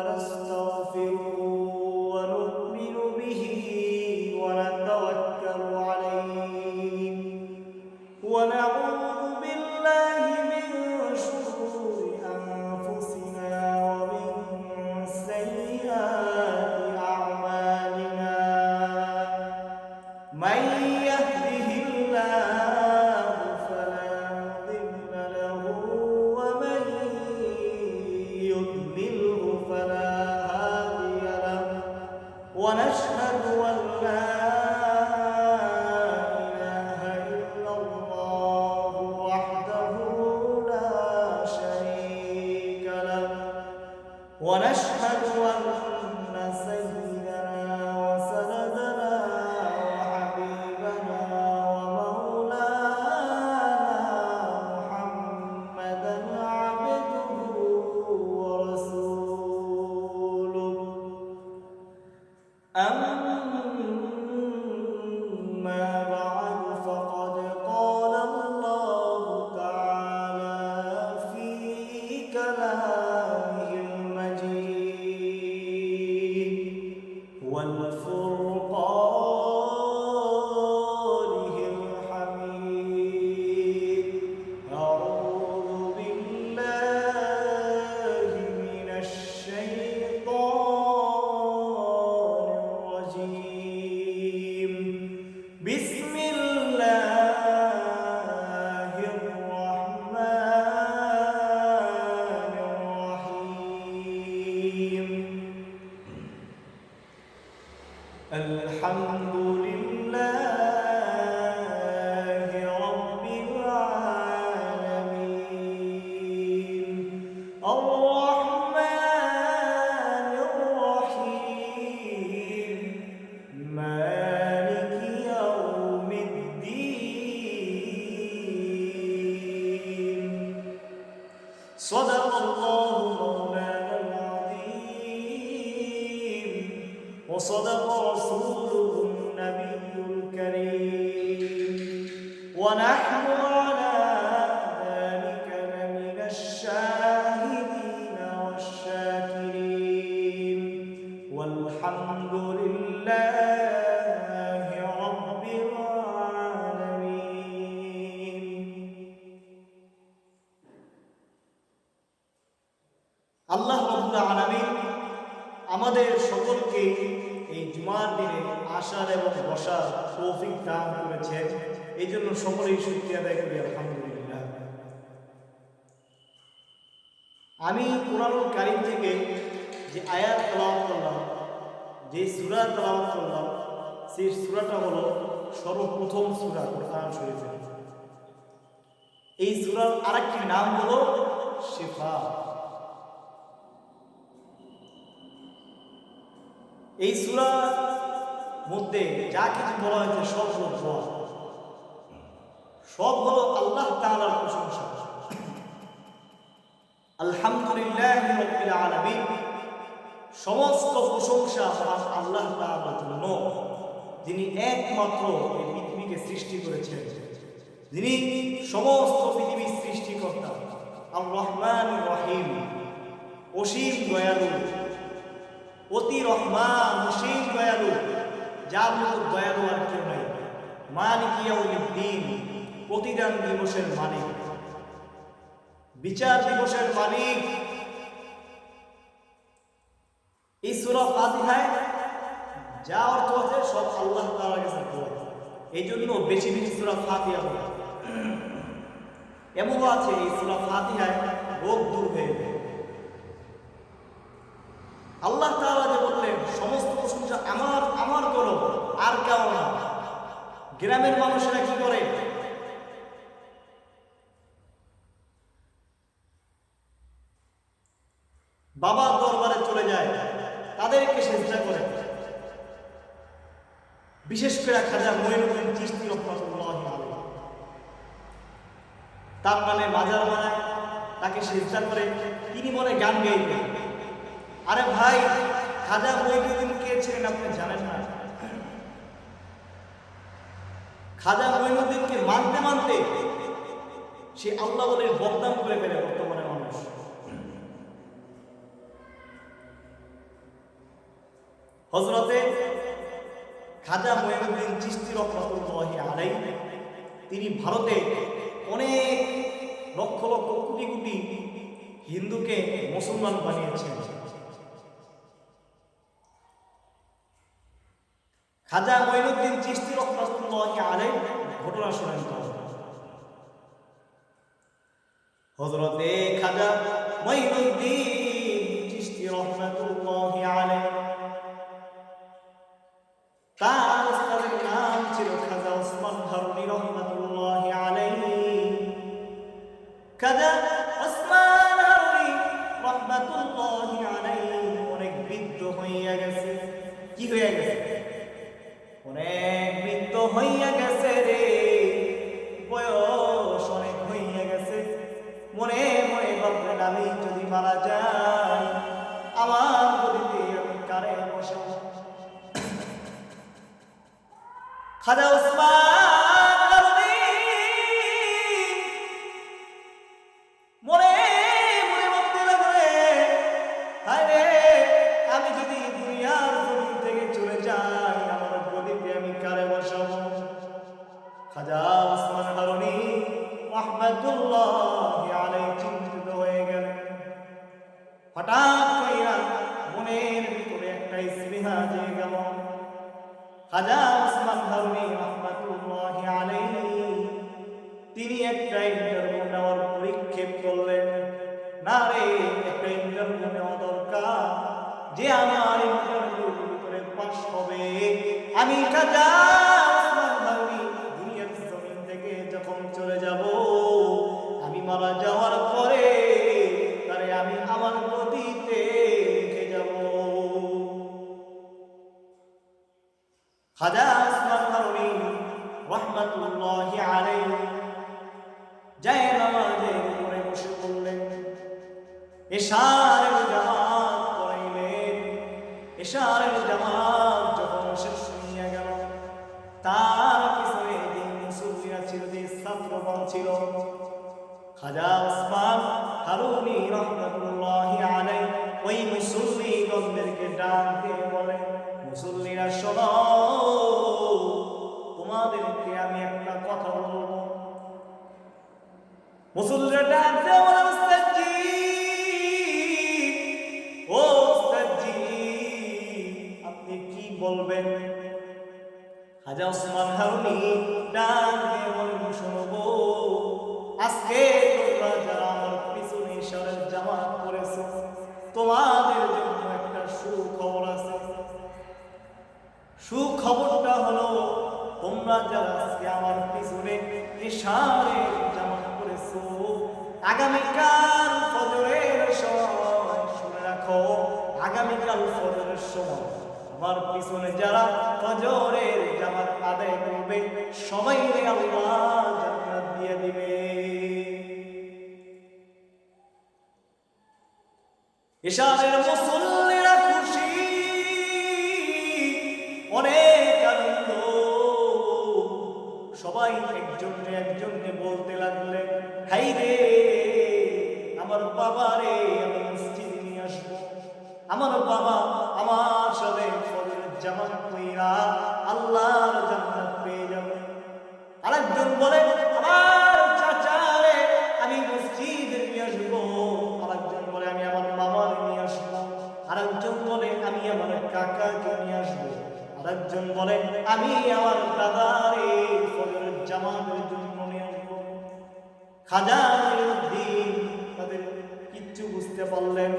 ونستغفره ونؤمن به ونتوكل عليه ونعوذ بالله من شرور أنفسنا ومن سيئات أعمالنا من يهده الله فلا مضل له ومن يضلله فلا هادي له ونشهد أن لا إله إلا الله وحده لا شريك له ونشهد أن سيدنا وسندنا وحبيبنا ومولانا محمدا عبده ورسوله أما بعد فقد قال الله تعالى في كلامه المجيد والفرقانه الحميد أعوذ بالله من الشيطان الرجيم بسم الله الرحمن الرحيم الحمد لله رب العالمين الرحمن الرحيم مالك يوم الدين صدق الله مولانا العظيم وصدق رسوله النبي الكريم ونحن على ذلك لمن الشاهدين والشاكرين والحمد لله رب العالمين আল্লাহ রাব্বুল আলামিন আমাদের সকলকে এই জুমার দিনে আসার এবং বসার তৌফিক দান করেছেন। এই জন্য সকলেই শুকরিয়া আদায় করি আলহামদুলিল্লাহ। আমি কোরআনুল কারীম থেকে যে আয়াত তেলাওয়াত করলাম, যে সূরা তেলাওয়াত করলাম, সেই সূরাটা হলো সর্বপ্রথম সূরা কোরআন শরীফের। এই সূরার আরেকটি নাম হলো শিফা। এই সূরার মধ্যে যা কিছু বলা হয়েছে সব হলো দোয়া, সব হলো আল্লাহ তাআলার প্রশংসা। আলহামদুলিল্লাহি রাব্বিল আলামিন, সমস্ত প্রশংসা আল্লাহ তাআলার জন্য, যিনি একমাত্র এই পৃথিবীকে সৃষ্টি করেছেন, যিনি সমস্ত পৃথিবীর সৃষ্টিকর্তা। আর রহমানুর রহিম, অসীম দয়ালু, অতি রহমান, অসীম দয়ালু, যার মতো দয়ালু আর কেউ নাই। মালিক ইয়াউমিদ্দিন, প্রতিদান দিবসের মালিক, বিচার দিবসের মালিক। এই সূরা ফাতিহায় যা অর্থ আছে সব আল্লাহ তাআলার কাছে দোয়া। এই জন্য বেশি বেশি সূরা ফাতিহা পড়া। এমনও আছে এই সূরা ফাতিহায় রোগ দূর হয়ে যায়। আল্লাহ তাআলা যে বললেন সমস্ত প্রশংসা আমার আমার করো, আর কেউ না। গ্রামের মানুষেরা কি করে? বাবার দরবারে চলে যায়, তাদেরকে সেজদা করে। বিশেষ করে খাজা মঈনুদ্দিন চিশতি রাহমাতুল্লাহি আলাইহি, তার নামে মাজার বানায়, তাকে সেজদা করে, তিনি মনে গান গাইবেন। আরে ভাই, খাজা মঈনুদ্দিন কে ছিলেন আপনি জানেন না? খাজা মঈনুদ্দিনকে মানতে মানতে সে আল্লাহ বলে বদনাম করে ফেলে বর্তমানে মানুষ। হযরতে খাজা মঈনুদ্দিন চিশতি রাহমাতুল্লাহি আলাইহি তিনি ভারতে অনেক লক্ষ লক্ষ কোটি কোটি হিন্দুকে মুসলমান বানিয়েছেন। খাজা মঈনুদ্দিন চিশতি রাহমাতুল্লাহি আলাইহি ঘটনা শুনেন তো। হযরতে খাজা মঈনুদ্দিন চিশতি রাহমাতুল্লাহি আলাইহি তার উস্তাদের নাম ছিল খাজা ওসমান হারুনি রাহমাতুল্লাহি আলাইহি। খাজা ওসমান হারুনি রাহমাতুল্লাহি আলাইহি অনেক বৃদ্ধ হইয়া গেছে। কি হইয়া গেছে? অনেক বৃদ্ধ হইয়া গেছে রে, বয়স অনেক হইয়া গেছে। মনে মনে ভাবলেন আমি যদি মারা যাই আমার গদিতে আমি কারে বসাবো? খাজা ওসমান হারুনি মনে মনে ভাবতে লাগলেন, হায় রে আমি যদি দুনিয়ার জমিন থেকে চলে যাই আমার গদিতে আমি কারে বসাবো? খাজা ওসমান হারুনি রাহমাতুল্লাহি আলাইহি চিন্তিত হয়ে গেলেন। হঠাৎ কইরা মনের ভিতরে একটা স্পৃহা জেগে গেল। খাজা ওসমান হারুনি রাহমাতুল্লাহি আলাইহি তিনি একটা ইন্টারভিউ নেওয়ার পরিক্ষেপ করলেন। না রে, একটা ইন্টারভিউ নেওয়া দরকার, যে আমার ইন্টারভিউ ভিতরে পাস হবে আমি খাজা ওসমান হারুনি দুনিয়ার জমিন থেকে যখন চলে যাব, আমি মারা যাওয়ার পরে তারে আমি আমার গদিতে রেখে যাব। খাজা ওসমান হারুনি রাহমাতুল্লাহি আলাইহি যায় নামাজের উপরে বসে পড়লেন। ইশারের জামাত পড়াইলেন। ইশারের জামাত যখন শেষ হইয়া গেল, তার পিছনে যে মুসল্লিরা ছিল, যে ছাত্রগণ ছিল, খাজা ওসমান হারুনি রাহমাতুল্লাহি আলাইহি ওই মুসল্লিগণদেরকে ডাক দিয়ে বলেন, মুসল্লিরা শোনো, তোমাদেরকে আমি একটা কথা বলবো। মুসল্লিরা ডাক দিয়ে বলে, উস্তাদজি, ও উস্তাদজি আপনি কি বলবেন? খাজা ওসমান হারুনি ডাক দিয়ে বলেন, শোনো, আজকে তোমরা যারা আমার পিছনে ইশারের জামাত করেছো, তোমাদের জন্য একটা সুখবর আছে। সুখবরটা হলো, তোমরা যারা আজকে আমার পিছনে ইশারের জামাত করেছো, আগামীকাল ফজরের সময় শুনে রাখো, আগামীকাল ফজরের সময় আমার পিছনে যারা ফজরের জামাত আদায় করবে সবাইকে আল্লাহ জান্নাত দিয়ে দিবে। ইশারের মুসল্লিরা খুশি, অনেক আনন্দ, সবাই একজনে একজনে বলতে লাগলেন, হাই রে আমার বাবা রে, আমি মসজিদে নিয়ে আসবো, আমার বাবা আমার সাথে ফজরের জামাত কইরা আল্লাহর জান্নাত পেয়ে যাবে। আরেকজন বলে, আমার চাচা রে আমি মসজিদে নিয়ে আসবো। আরেকজন বলে, আমি আমার মামার নিয়ে আসবো। আরেকজন বলে, আমি আমার কাকাকে নিয়ে আসবো। আরেকজন বলে, আমি আমার দাদারে ফজরের জামাতের জন্য নিয়ে আসবো। খাজা মঈনুদ্দিন তাদের কিচ্ছু বুঝতে পারলেন।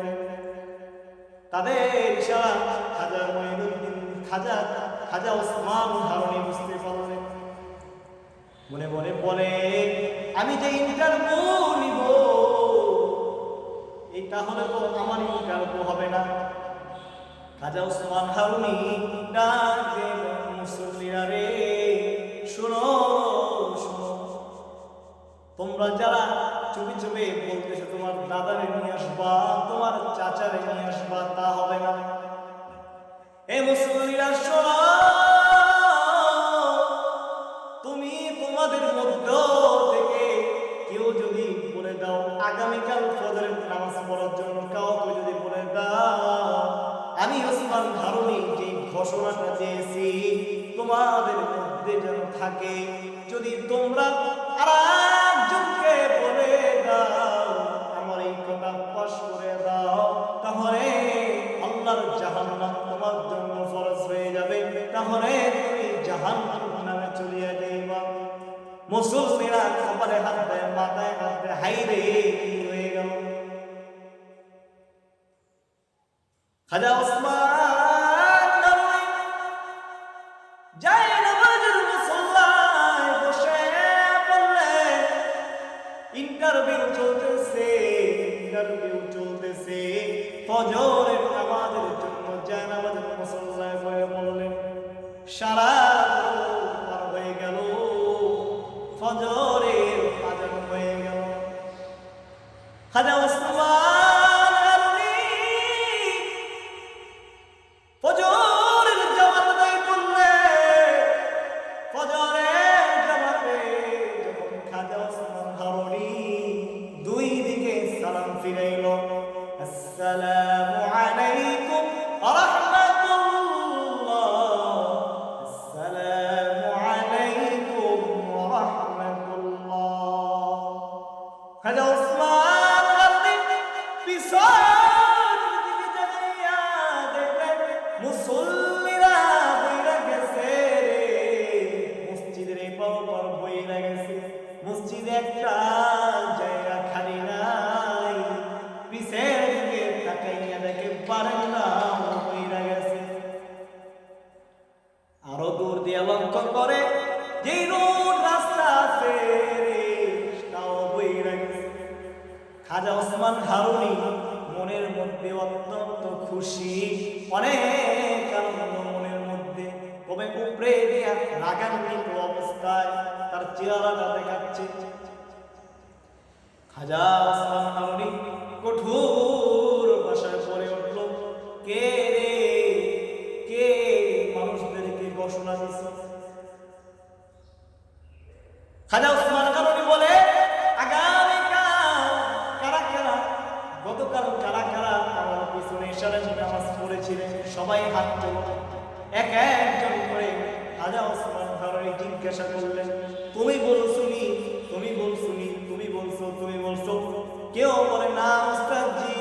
তাদের ইশারা খাজা মঈনুদ্দিন খাজা ওসমান হারুনি বুঝতে পারলেন। মনে মনে বলে, আমি যে ইন্টারভিউ নিব এটা হলে তো আমার ইন্টারভিউ হবে না। খাজা ওসমান হারুনি ডাক দিয়ে মুসল্লিরা রে, শোনো শোনো, তোমরা যারা চুপি চুপি বলতেছো তোমার দাদারে নিয়ে আসবা, তোমার চাচারে নিয়ে আসবা, তা হবে না। এ মুসল্লিরা শোনো, তুমি তোমাদের মধ্য থেকে কেউ যদি বলে দাও আগামীকাল ফজরের নামাজ পড়ার জন্য, কাউকে যদি বলে দাও আমি ওসমান হারুনি যে ঘোষণাটা দিয়েছি তোমাদের মধ্যে যেন থাকে, যদি তোমরা আরেকজনকে বলে দাও, আমার এই কথা পাশ করে দাও, তাহলে আল্লাহর জাহান্নাম তোমার জন্য ফরজ হয়ে যাবে, তাহলে তুমি জাহান্নামে চলে যাইবা। মুসলমানেরা কপালে হাত দেয়, মাথায় হাত দেয়, হাই রে কি হয়ে গেল। খাজা ওসমান নবী যায় নামাজের মুসল্লায় বসে বললেন, ইন্টারভিউ চলতেছে, ফজরের নামাজের জন্য যায় নামাজের মুসল্লায় বসে বললেন, সারা পার হয়ে গেল, ফজরের আযান হয়ে গেল। খাজা ওসমান ফজরের জামাত আদায় করলেন। ফজরের জামাতে যখন খাজা ওসমান হারুনি দুই দিকে সালাম ফিরাইল, আসসালামু আলাইকুম ওয়া রাহমাতুল্লাহ, আসসালামু আলাইকুম ওয়া রাহমাতুল্লাহ। খাজা ওসমান হারুনি পিছন দিকে তাকাইয়া দেখলেন মুসল্লিরা বইরা গেছে রে, মসজিদের এই পার বইরা গেছে, মসজিদে একটা জায়গা খালি নাই, পিছের দিকে তাকাইয়া দেখে বারান্দা বইরা গেছে। আরো দূর দিয়ে লক্ষ্য করে যেই রোড রাস্তা আছে তাও বইরা গেছে। খাজা ওসমান হারুনি মনের মধ্যে অত্যন্ত খুশি, অনেক আনন্দ মনের মধ্যে, তবে উপরে দিয়া রাগান্বিত অবস্থায় তার চেহারাটা দেখাচ্ছে। খাজা ওসমান হারুনি কঠোর ভাষায় পড়ে উঠল, কে রে, কে মানুষদেরকে ঘোষণা দিছে? খাজা ওসমান হারুনি বলে, গতকাল কারা কারা আমার পিছনে ইশারা নামাজ পড়েছিলেন, সবাই হাত তোলো। এক একজন করে খাজা ওসমান হারুনি জিজ্ঞাসা করলেন, তুমি বলছুনি, তুমি বলছুনি, তুমি বলছো, তুমি বলছো? কেউ বলে না ওস্তাদজি,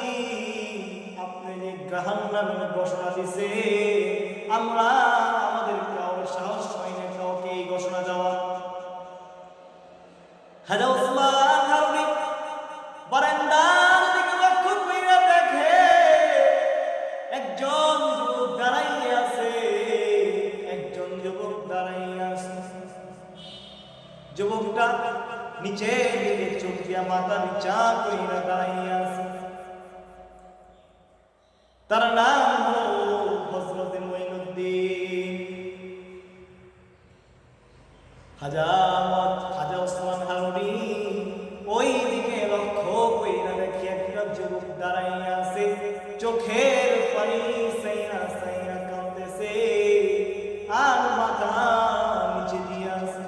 আপনি যে জাহান্নামের ঘোষণা দিছে, আমরা আমাদের কারোর সাহস হয় না কাউকে এই ঘোষণা দেওয়া। খাজা ওসমান হারুনি বারান্দার দিকে লক্ষ্য কইরা দেখে একজন যুবক দাঁড়াইয়া আছে, একজন যুবক দাঁড়াইয়া আছে। যুবকটা নিচে দিকে চোখ দিয়া মাথা নিচা কইরা দাঁড়াইয়া আছে। তার নাম হলো হযরত মুঈনুদ্দিন। খাজা ওসমান হারুনি ওই দিকে লক্ষ্য কইরা দেখি একটা যুবক দাঁড়াইয়া আছে, চোখের পানি সাইরা সাইরা কাঁদতেছে আর মাথা নিচে দিয়ে আছে।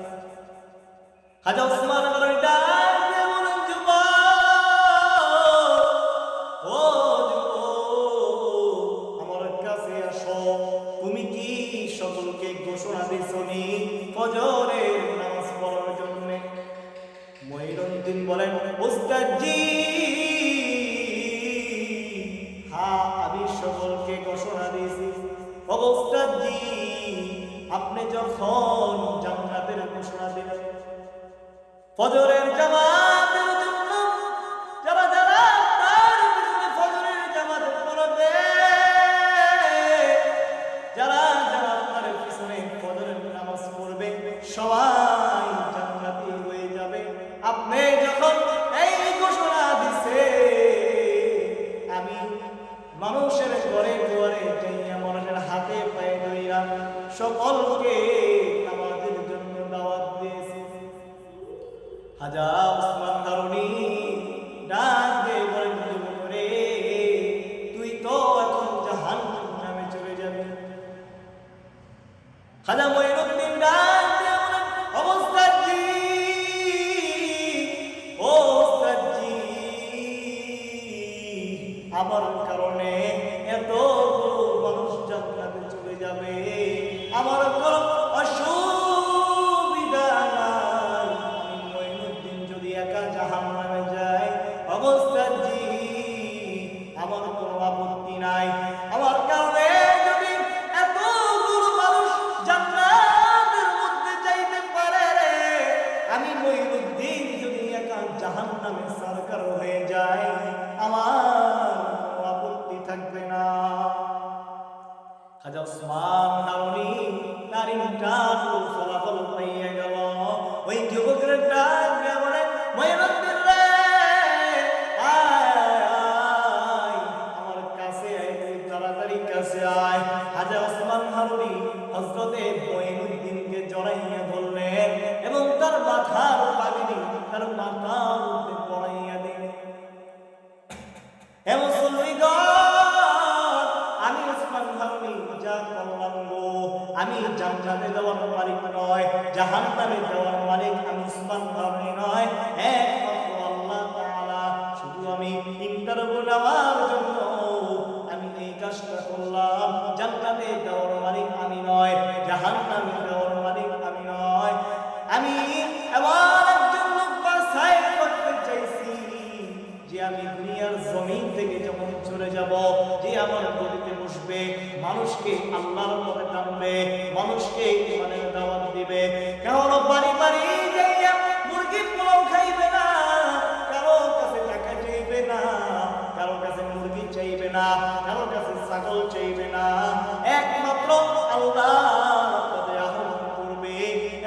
খাজা ওসমান হারুনি ডাক দিয়ে বলেন, যুবক, ও যুবক, আমার কাছে আসো, তুমি কি সকলকে ঘোষণা দিছনি ফজরের নামাজ পড়ার জন্য? মুঈনুদ্দিন বলেন, ওস্তাদজি, হ্যাঁ আমি সকলকে ঘোষণা দিয়েছি। ওস্তাদজি, আপনি যখন জান্নাতের ঘোষণা দিলেন, ফজরের জামাতের জন্য যারা যারা তার পিছনে ফজরের জামাত পড়বে, যারা যারা তার পিছনে ফজরের নামাজ পড়বে, সবাই জান্নাতি হয়ে যাবে। আপনি যখন এই ঘোষণা দিছে, আমি মানুষের ঘরে ঘরে যাইয়া মানুষের হাতে পায়ে ধরিয়া সকলকে নামাজের জন্য দাওয়াত দিয়েছি। খাজা ওসমান হারুনি ডাক দিয়ে বলেন, যুবক রে, তুই তো এখন জাহান্নামে চলে যাবি। খাজা মুঈনুদ্দিন ডাক দিয়ে বলেন, ওস্তাদজি, আমার কারণে এত মানুষ জান্নাতে চলে যাবে, নাই। আমার কারণে যদি এতগুলো মানুষ জান্নাতের মধ্যে যাইতে পারে রে, আমি মঈনুদ্দিন যদি একা জাহান্নামে সরকার হয়ে যায়, আমার কোনো আপত্তি থাকবে না। খাজা ওসমান হারুনি তার ইন্টারভিউ ফলাফল পাইয়া গেল। ওই যুবকের ডাক দিয়ে বলে, মঈনুদ্দিন রে, আয় আমার কাছে আয়, তুই তাড়াতাড়ি কাছে আয়। খাজা ওসমান হারুনি হযরতে মঈনুদ্দিনকে জড়াইয়া ধরলেন এবং তার মাথার পাগড়ি তার মাথার মধ্যে পরাইয়া দিলেন। হে মুসলমানগণ, আমি ওসমান হারুনি যা করলাম গো, আমি জান্নাতে যাওয়ার মালিক নয়, জাহান্নামে যাওয়ার মালিক আমি ওসমান হারুনি নয়, একমাত্র আল্লাহ তাআলা। শুধু আমি ইন্টারভিউ নেওয়ার জন্য আমি এই কাজটা করলাম। জান্নাতে যাওয়ার মালিক আমি নয়, জাহান্নামে যাওয়ার মালিক আমি নয়। আমি এমন একজন লোক বাছাই করতে চাইছি যে আমি দুনিয়ার জমিন থেকে যখন চলে যাব, যে আমার গদিতে বসবে, মানুষকে আল্লাহর পথে টানবে, মানুষকে ইমানের দাওয়াত দিবে। কারো বাড়ি বাড়ি যাইয়া মুরগি পোলাও খাইবে না, কারো কাছে টাকা চাইবে না, কারো কাছে মুরগি চাইবে না, কারো কাছে ছাগল চাইবে না, একমাত্র আল্লাহর পথে আহ্বান করবে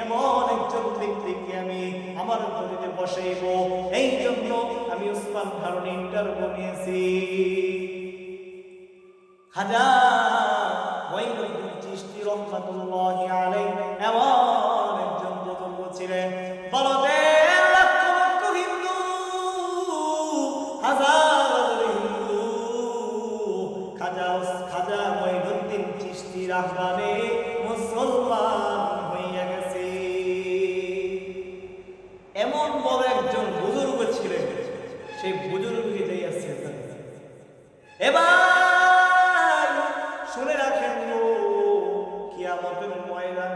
এমন একজন ব্যক্তিকে আমি আমার গদিতে বসাইব। এই জন্য আমি ওসমান হারুনি ইন্টারভিউ নিয়েছি। খাজা মঈনুদ্দিন চিশতি রাহমাতুল্লাহি আলাইহি এমন একজন বুজুর্গ ছিলেন। ভারতের লক্ষ লক্ষ হিন্দু, হাজার হিন্দু খাজা মঈনুদ্দিন চিশতির আহ্বানে মুসলমান হইয়া গেছে। এমন বড় একজন বুজুর্গ ছিলেন, সেই বুজুর্গকে যাই আসছে। এবার শুনে রাখেন গো, কিয়ামতের ময়দান,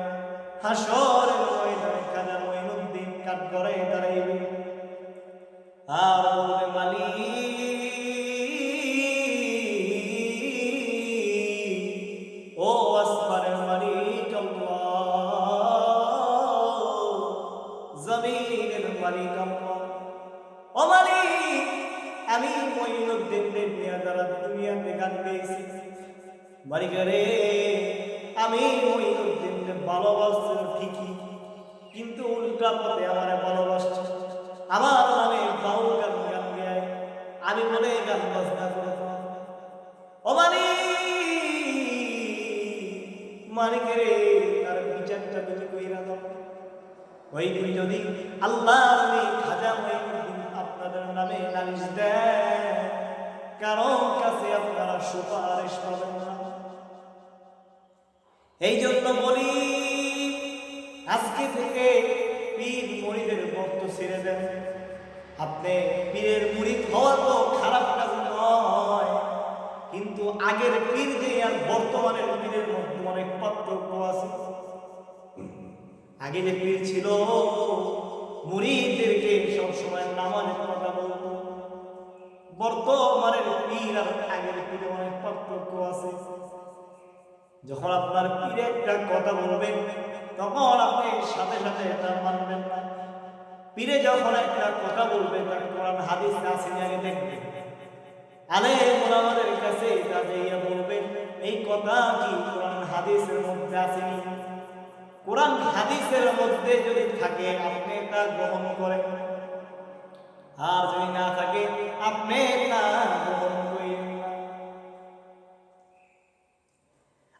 হাসরের ময়দানে খাজা মঈনুদ্দিন কাঠগড়ায় দাঁড়াইবে আর বলবে, মালিক ও আসমানের মালিক আল্লাহ, জমিনের মালিক আল্লাহ, ও মালিক, আমি মঈনুদ্দিনের নিয়ে যারা দুনিয়াতে গান পেয়েছি, মালিক রে, আমি মঈনুদ্দিনকে ভালোবাসছি ঠিকই, কিন্তু উল্টা পথে আমারে ভালোবাসছে, আমার নামে বাউল গান গান গায়, আমি বলে গান বাজনা করে। ও মালিক রে, তার বিচারটা তুমি কইরা দাও। ওই দিন যদি আল্লাহ খাজা মঈনুদ্দিন আপনাদের নামে নালিশ দেয়, কারণ কাছে আপনারা সুপারিশ পাবেন না। এই জন্য বলি, আজকে থেকে পীর মুরিদের ভক্ত ছেড়ে দেন। আপনি পীরের মুরিদ হওয়া তো খারাপ কাজ নয়, কিন্তু আগের পীর যে আর বর্তমানের পীরের মধ্যে অনেক পার্থক্য আছে। আগে যে পীর ছিল, মুরিদদেরকে সবসময় নামাজের কথা বলতো। বর্তমানের পীর আর আগের পীরে অনেক পার্থক্য আছে। যখন আপনার পীর একটা কথা বলবেন, তখন আপনি সাথে সাথে এটা মানবেন না। পীরে যখন একটা কথা বলবে, তার কোরআন হাদিস আসেনি আগে দেখবেন। আলেম ওলামাদের কাছে এটা যাইয়া বলবেন, এই কথা কি কোরআন হাদিসের মধ্যে আসেনি? কোরআন হাদিসের মধ্যে যদি থাকে, আপনি তা গ্রহণ করেন, আর যদি না থাকে, আপনি তা গ্রহণ করেন না।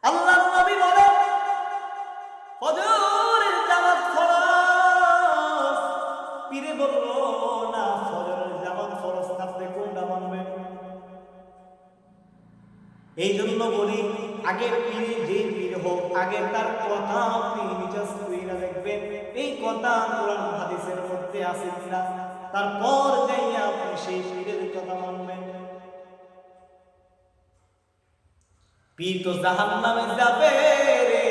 আল্লাহ নবী বলেন, ফজরের জামাত ফরজ। পীরে বলল না, ফজরের জামাত ফরজ, আপনি কোনটা মানবেন? এই জন্য বলি, আগে পীরে যে পীর হোক, আগে তার কথা আপনি নিজস্ব কইরা দেখবেন, এই কথা কোরআন হাদিসের মধ্যে আছে কিনা, তারপর যাইয়া আপনি সেই পীরের কথা মানবেন। পীর তো জাহান্নামে যাবে রে,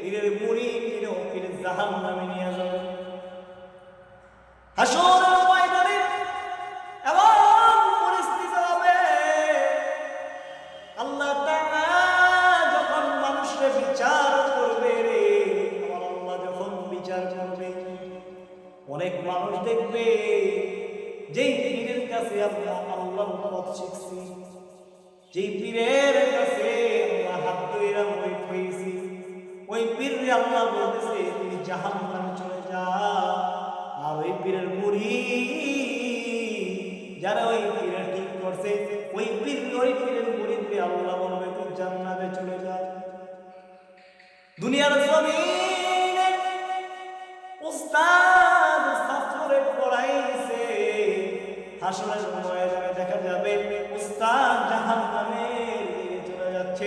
পীরের মুরিদ পীরের জাহান্নামে নিয়ে যাবে। হাসরের ময়দানে এমন পরিস্থিতি হবে, আমরা আল্লাহর পথ শিখছি, যেই পীরের কাছে আমরা হাত ধইরা মুড়ি হইছি, ওই পীর আল্লাহ বলতেছে তুমি জাহান্নামে চলে যাও। আর ওই পীরের মুরিদ যারা ওই পীরের ঠিক করছে, ওই পীরের মুরিদকে আল্লাহ বলবে তুই জান্নাতে চলে যা। দুনিয়ার জমিনে উস্তাদ ছাত্ররে পড়াইছে, হাসরের ময়দানে দেখা যাবে উস্তাদ জাহান্নামে চলে যাচ্ছে।